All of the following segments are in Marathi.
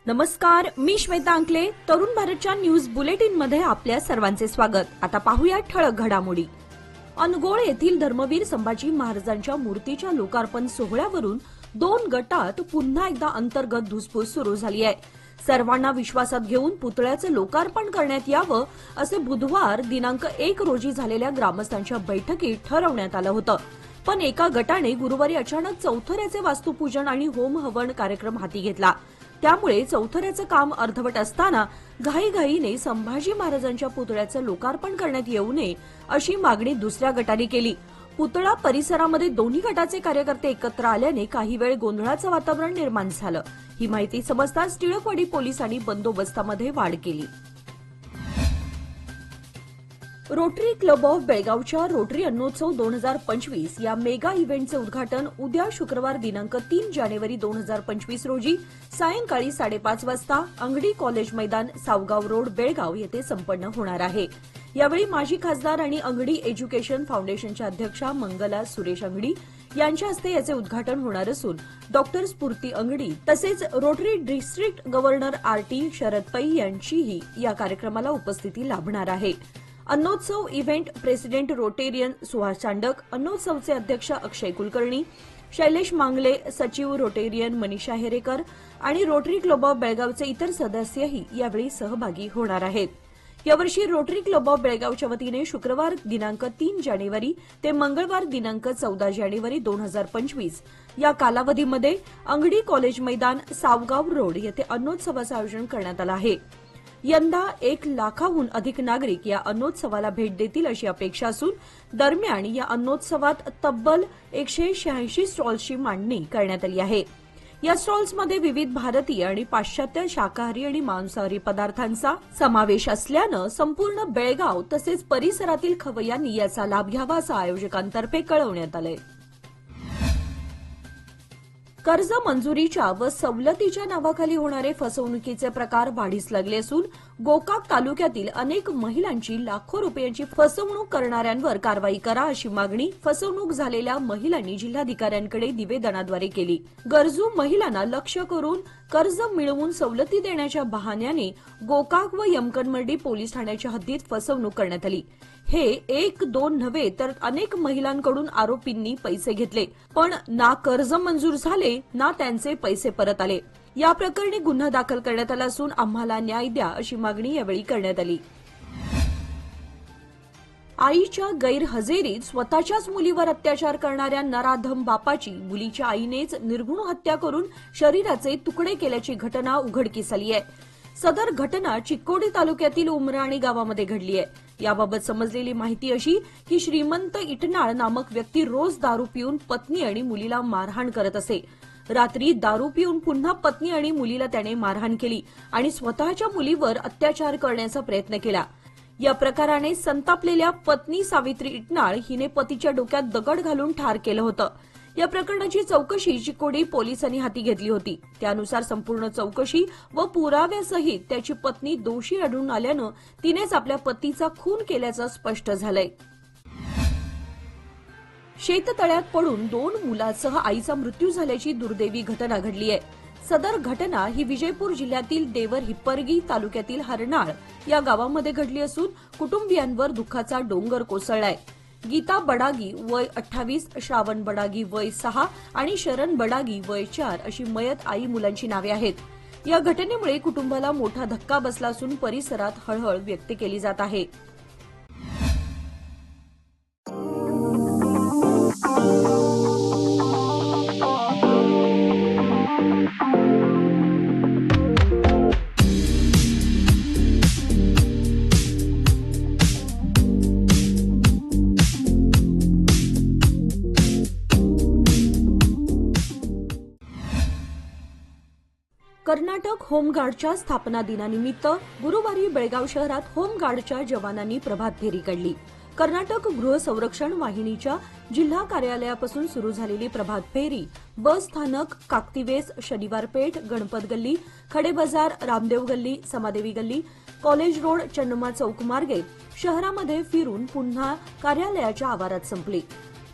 नमस्कार, मी श्वेता अंकले. तरुण भारतच्या न्यूज बुलेटिन मध्ये आपल्या सर्वांचे स्वागत. आता पाहूया ठळक घडामोडी. अनगोळ येथील धर्मवीर संभाजी महाराजांच्या मूर्तीच्या लोकार्पण सोहळ्यावरून 2 गटात पुन्हा एकदा अंतर्गत धुसफूस सुरू झाली आहे. सर्वांना विश्वासात घेऊन पुतळ्याचं लोकार्पण करण्यात यावं असे बुधवार दिनांक 1 रोजी झालेल्या ग्रामस्थांच्या बैठकीत ठरवण्यात आलं होतं. पण एका गटाने गुरुवारी अचानक चौथऱ्याचे वास्तुपूजन आणि होम हवन कार्यक्रम हाती घेतला. त्यामुळे चौथऱ्याचं काम अर्धवट असताना घाईघाईने संभाजी महाराजांच्या पुतळ्याचं लोकार्पण करण्यात येऊ नये अशी मागणी दुसऱ्या गटाने केली. पुतळा परिसरामध्ये दोन्ही गटाचे कार्यकर्ते एकत्र आल्याने काही वेळ गोंधळाचं वातावरण निर्माण झालं. ही माहिती समजताच टिळकवाडी पोलिसांनी बंदोबस्तामध्ये वाढ केली. रोटरी क्लब ऑफ बेळगावच्या रोटरी अन्नोत्सव 2025 या मेगा इव्हेंटचे उद्घाटन उद्या शुक्रवार दिनांक 3 जानेवारी 2025 रोजी सायंकाळी 5:30 वाजता अंगडी कॉलेज मैदान, सावगाव रोड, बेळगाव येथे संपन्न होणार आहे. यावेळी माजी खासदार आणि अंगडी एज्युकेशन फाउंडेशनच्या अध्यक्षा मंगला सुरेश अंगडी यांच्या हस्ते याचे उद्घाटन होणार असून डॉक्टर स्फूर्ती अंगडी तसेच Rotary district governor RT. Sharad Pai यांचीही या कार्यक्रमाला उपस्थिती लाभणार आहे. Annotsav event president Rotarian Suhas Chandak, अन्नोत्सवचे अध्यक्ष अक्षय कुलकर्णी, शैलेश मांगले, सचिव रोटेरियन मनीषा हेरेकर आणि रोटरी क्लब ऑफ बेळगावचे इतर सदस्यही यावेळी सहभागी होणार आहेत. यावर्षी रोटरी क्लब ऑफ बेळगावच्या वतीने शुक्रवार दिनांक 3 जानेवारी ते मंगळवार दिनांक 14 जानेवारी 2025 या कालावधीमध्ये अंगडी कॉलेज मैदान, सावगाव रोड येथे अन्नोत्सवाचं आयोजन करण्यात आलं आहे. यंदा 1 लाखाहून अधिक नागरिक या अन्नोत्सवाला भेट देतील अशी अपेक्षा असून दरम्यान या अन्नोत्सवात तब्बल 186 स्टॉल्सची मांडणी करण्यात आली आहे. या स्टॉल्समध्ये विविध भारतीय आणि पाश्चात्य शाकाहारी आणि मांसाहारी पदार्थांचा समावेश असल्यानं संपूर्ण बेळगाव तसेच परिसरातील खवय्यांनी याचा लाभ घ्यावा असं आयोजकांतर्फे कळवण्यात आलंय. कर्ज मंजुरीच्या व सवलतीच्या नावाखाली होणारे फसवणुकीचे प्रकार वाढीस लागले असून गोकाक तालुक्यातील अनेक महिलांची लाखो रुपयांची फसवणूक करणाऱ्यांवर कारवाई करा अशी मागणी फसवणूक झालेल्या महिलांनी जिल्हाधिकाऱ्यांकडे निवेदनाद्वारे केली. गरजू महिलांना लक्ष्य करून कर्ज मिळवून सवलती देण्याच्या बहाण्याने गोकाक व यमकनमर्डी पोलीस ठाण्याच्या हद्दीत फसवणूक करण्यात आली. हे 1-2 नव्हे तर अनेक महिलांकडून आरोपींनी पैसे घेतले, पण ना कर्ज मंजूर झाले ना त्यांचे पैसे परत आले. या प्रकरणी गुन्हा दाखल करण्यात आला असून आम्हाला न्याय द्या अशी मागणी यावेळी करण्यात आली. आईच्या गैरहजेरीत स्वतःच्याच मुलीवर अत्याचार करणाऱ्या नराधम बापाची मुलीच्या आईनेच निर्घृण हत्या करून शरीराचे तुकडे केल्याची घटना उघडकीस आली आहे. सदर घटना चिक्कोडी तालुक्यातील उमराणी गावामध्ये घडली आहे. याबाबत समजलेली माहिती अशी की श्रीमंत इटनाळ नामक व्यक्ती रोज दारू पिऊन पत्नी आणि मुलीला मारहाण करत असे. रात्री दारू पिऊन पुन्हा पत्नी आणि मुलीला त्याने मारहाण केली आणि स्वतःच्या मुलीवर अत्याचार करण्याचा प्रयत्न केला. या प्रकाराने संतापलेल्या पत्नी सावित्री इटनाळ हिने पतीच्या डोक्यात दगड घालून ठार केलं होतं. या प्रकरणाची चौकशी चिक्कोडी पोलिसांनी हाती घेतली होती. त्यानुसार संपूर्ण चौकशी व पुराव्यासहित त्याची पत्नी दोषी आढळून आल्यानं तिनेच आपल्या पतीचा खून केल्याचं स्पष्ट झालंय. शेततळ्यात पडून 2 मुलांसह आईचा मृत्यू झाल्याची दुर्दैवी घटना घडली आहे. सदर घटना ही विजयपूर जिल्ह्यातील देवर हिप्परगी तालुक्यातील हरनाळ या गावामध्ये घडली असून कुटुंबियांवर दुःखाचा डोंगर कोसळलाय. गीता बडागी वय 28, श्रावण बडागी वय 6 आणि शरण बडागी वय 4 अशी मयत आई मुलांची नावे आहेत. या घटनेमुळे कुटुंबाला मोठा धक्का बसला असून परिसरात हळहळ व्यक्त केली जात आहे. कर्नाटक होमगार्डच्या स्थापना दिनानिमित्त गुरुवारी बेळगाव शहरात होमगार्डच्या जवानांनी प्रभात फेरी काढली. कर्नाटक गृह संरक्षण वाहिनीच्या जिल्हा कार्यालयापासून सुरू झालेली प्रभात फेरी बस स्थानक, काकतीवेस, शनिवार पेठ, गणपत गल्ली, खडे बाजार, रामदेव गल्ली, समादेवी गल्ली, कॉलेज रोड, चन्नमा चौक मार्गे शहरामध्ये फिरून पुन्हा कार्यालयाच्या आवारात संपली.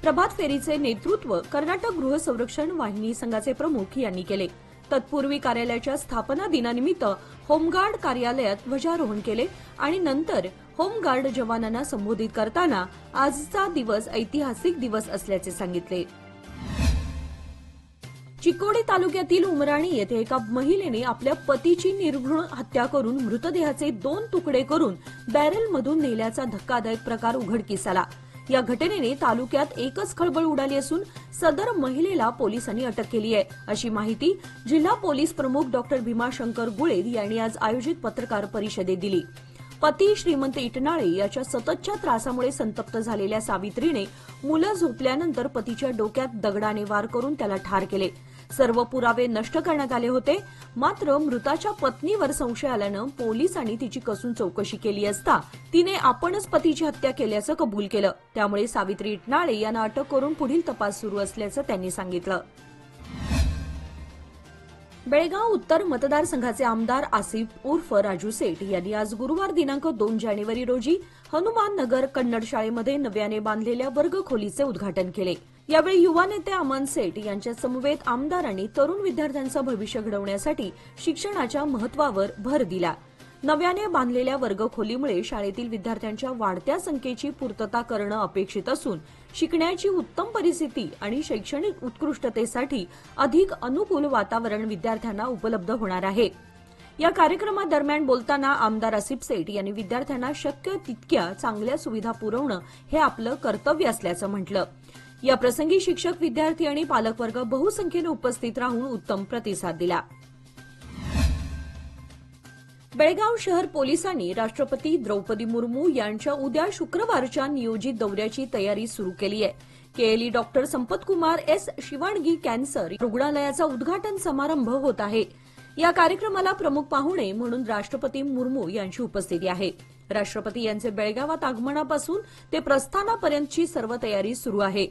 प्रभात फेरीचे नेतृत्व कर्नाटक गृह संरक्षण वाहिनी संघाचे प्रमुख यांनी केले. तत्पूर्वी कार्यालयाच्या स्थापना दिनानिमित्त होमगार्ड कार्यालयात ध्वजारोहण केले आणि नंतर होमगार्ड जवानांना संबोधित करताना आजचा दिवस ऐतिहासिक दिवस असल्याचे सांगितले. चिकोडी तालुक्यातील उमराणी येथे एका महिलेने आपल्या पतीची निर्घृण हत्या करून मृतदेहाचे 2 तुकडे करून बॅरेलमधून नेल्याचा धक्कादायक प्रकार उघडकीस आला. या घटनेने तालुक्यात एकच खळबळ उडाली असून सदर महिलेला पोलिसांनी अटक केली आहे, अशी माहिती जिल्हा पोलीस प्रमुख डॉ. भीमाशंकर गुळेद यांनी आज आयोजित पत्रकार परिषदेत दिली. पती श्रीमंत इटनाळे याच्या सततच्या त्रासामुळे संतप्त झालेल्या सावित्रीने मुलं झोपल्यानंतर पतीच्या डोक्यात दगडाने वार करून त्याला ठार केले. सर्व पुरावे नष्ट करण्यात आले होते. मात्र मृताच्या पत्नीवर संशय आल्यानं पोलिसांनी तिची कसून चौकशी केली असता तिने आपणच पतीची हत्या केल्याचं कबूल केलं. त्यामुळे सावित्री इटनाळे यांना अटक करून पुढील तपास सुरू असल्याचं त्यांनी सांगितलं. बेळगाव उत्तर मतदारसंघाचे आमदार आसिफ उर्फ राजू सेठ यांनी आज गुरुवार दिनांक 2 जानेवारी रोजी हनुमान नगर कन्नड शाळेमध्ये नव्याने बांधलेल्या वर्गखोलीचे उद्घाटन केले. यावेळी युवा नेते अमन सेठ यांच्या समवेत आमदारांनी तरुण विद्यार्थ्यांचं भविष्य घडवण्यासाठी शिक्षणाच्या महत्त्वावर भर दिला. नव्याने बांधलेल्या वर्गखोलीमुळे शाळेतील विद्यार्थ्यांच्या वाढत्या संख्येची पूर्तता करणं अपेक्षित असून शिकण्याची उत्तम परिस्थिती आणि शैक्षणिक उत्कृष्टतेसाठी अधिक अनुकूल वातावरण विद्यार्थ्यांना उपलब्ध होणार आहे. या कार्यक्रमादरम्यान बोलताना आमदार आसिफ सेठ यांनी विद्यार्थ्यांना शक्य तितक्या चांगल्या सुविधा पुरवणं हे आपलं कर्तव्य असल्याचं म्हटलं. या प्रसंगी शिक्षक, विद्यार्थी आणि पालकवर्ग बहुसंख्येने उपस्थित राहून उत्तम प्रतिसाद दिला. बेळगाव शहर पोलिसांनी राष्ट्रपती द्रौपदी मुर्मू यांच्या उद्या शुक्रवारच्या नियोजित दौऱ्याची तयारी सुरू केली आहे. KLE doctor Sampatkumar S शिवाणगी cancer रुग्णालयाचा उद्घाटन समारंभ होत आहे. या कार्यक्रमाला प्रमुख पाहुणे म्हणून राष्ट्रपती मुर्मू यांची उपस्थिती आहे. राष्ट्रपती यांचे बेळगावात आगमनापासून ते प्रस्थानापर्यंतची सर्व तयारी सुरू आहे.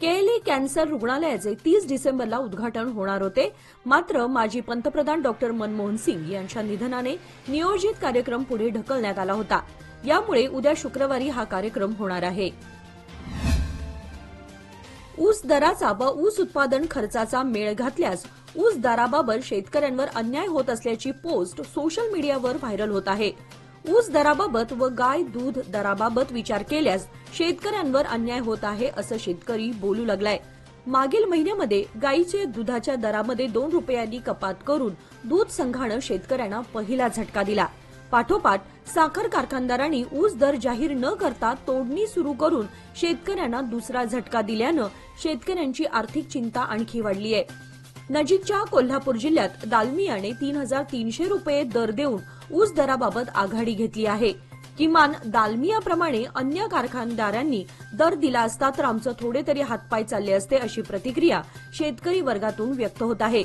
केएलई कॅन्सर रुग्णालयाचे 30 डिसेंबरला उद्घाटन होणार होते. मात्र माजी पंतप्रधान डॉक्टर मनमोहन सिंग यांच्या निधनाने नियोजित कार्यक्रम पुढे ढकलण्यात आला होता. यामुळे उद्या शुक्रवारी हा कार्यक्रम होणार आहे. ऊस दराचा व ऊस उत्पादन खर्चाचा मेळ घातल्यास ऊस दराबाबत शेतकऱ्यांवर अन्याय होत असल्याची पोस्ट सोशल मीडियावर व्हायरल होत आहे. ऊस दराबाबत व गाय दूध दराबाबत विचार केल्यास शेतकऱ्यांवर अन्याय होत आहे असं शेतकरी बोलू लागलाय. मागील महिन्यामध्ये गायीचे दुधाच्या दरामध्ये 2 रुपयांनी कपात करून दूध संघानं शेतकऱ्यांना पहिला झटका दिला. पाठोपाठ साखर कारखानदारांनी ऊस दर जाहीर न करता तोडणी सुरू करून शेतकऱ्यांना दुसरा झटका दिल्यानं शेतकऱ्यांची आर्थिक चिंता आणखी वाढली आहे. नजीकच्या कोल्हापूर जिल्ह्यात दालमियाने 3,300 रुपये दर देऊन ऊस दराबाबत आघाडी घेतली आहे. किमान दालमियाप्रमाणे अन्य कारखानदारांनी दर दिला असता तर आमचं थोडे तरी हातपाय चालले असते, अशी प्रतिक्रिया शेतकरी वर्गातून व्यक्त होत आहे.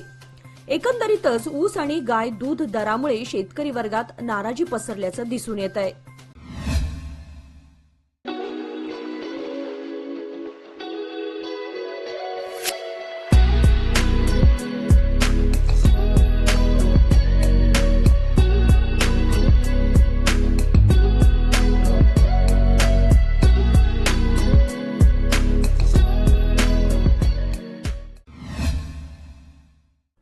एकंदरीतच ऊस आणि गाय दूध दरामुळे शेतकरी वर्गात नाराजी पसरल्याचं दिसून येत आहे.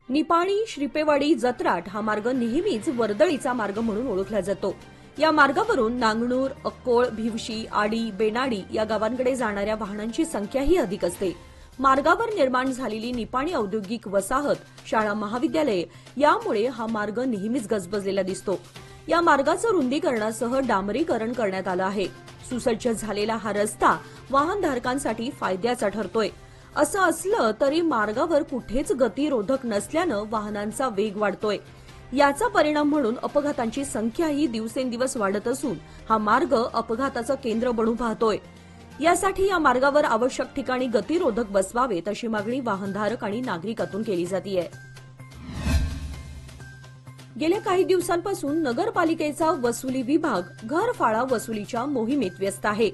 निपाणी श्रीपेवाडी जत्राट हा मार्ग नेहमीच वर्दळीचा मार्ग म्हणून ओळखला जातो. या मार्गावरून नांगणूर, अक्कोळ, भिवशी, आडी, बेनाडी या गावांकडे जाणाऱ्या वाहनांची संख्याही अधिक असते. मार्गावर निर्माण झालेली निपाणी औद्योगिक वसाहत, शाळा, महाविद्यालये यामुळे हा मार्ग नेहमीच गजबजलेला दिसतो. या मार्गाचं रुंदीकरणासह डांबरीकरण करण्यात आलं आहे. सुसज्ज झालेला हा रस्ता वाहनधारकांसाठी फायद्याचा ठरतोय. असं असलं तरी मार्गावर कुठेच गतिरोधक नसल्यानं वाहनांचा वेग वाढतोय. याचा परिणाम म्हणून अपघातांची संख्याही दिवसेंदिवस वाढत असून हा मार्ग अपघाताचं केंद्र बनू पाहतोय. यासाठी या मार्गावर आवश्यक ठिकाणी गतिरोधक बसवावेत अशी मागणी वाहनधारक आणि नागरिकातून केली जातीये. गेल्या काही दिवसांपासून नगरपालिकेचा वसुली विभाग घरफाळा वसुलीच्या मोहिमेत व्यस्त आहे.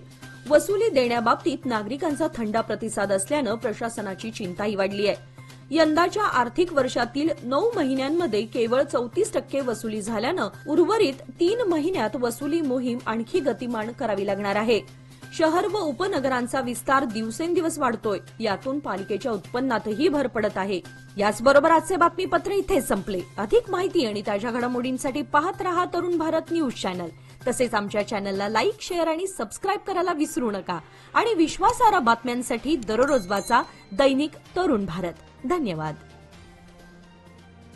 वसुली देण्याबाबतीत नागरिकांचा थंडा प्रतिसाद असल्यानं प्रशासनाची चिंताही वाढली आहे. यंदाच्या आर्थिक वर्षातील 9 महिन्यांमध्ये केवळ 34% वसुली झाल्यानं उर्वरित 3 महिन्यात वसुली मोहीम आणखी गतिमान करावी लागणार आहे. शहर व उपनगरांचा विस्तार दिवसेंदिवस वाढतोय. यातून पालिकेच्या उत्पन्नातही भर पडत आहे. याचबरोबर आजचे बातमीपत्र इथे संपले. अधिक माहिती आणि ताज्या घडामोडींसाठी पाहत रहा तरुण भारत न्यूज चॅनल. तसेच आमच्या चॅनलला लाईक, शेअर आणि सबस्क्राईब करायला विसरू नका. आणि विश्वासार्ह बातम्यांसाठी दररोज वाचा दैनिक तरुण भारत. धन्यवाद.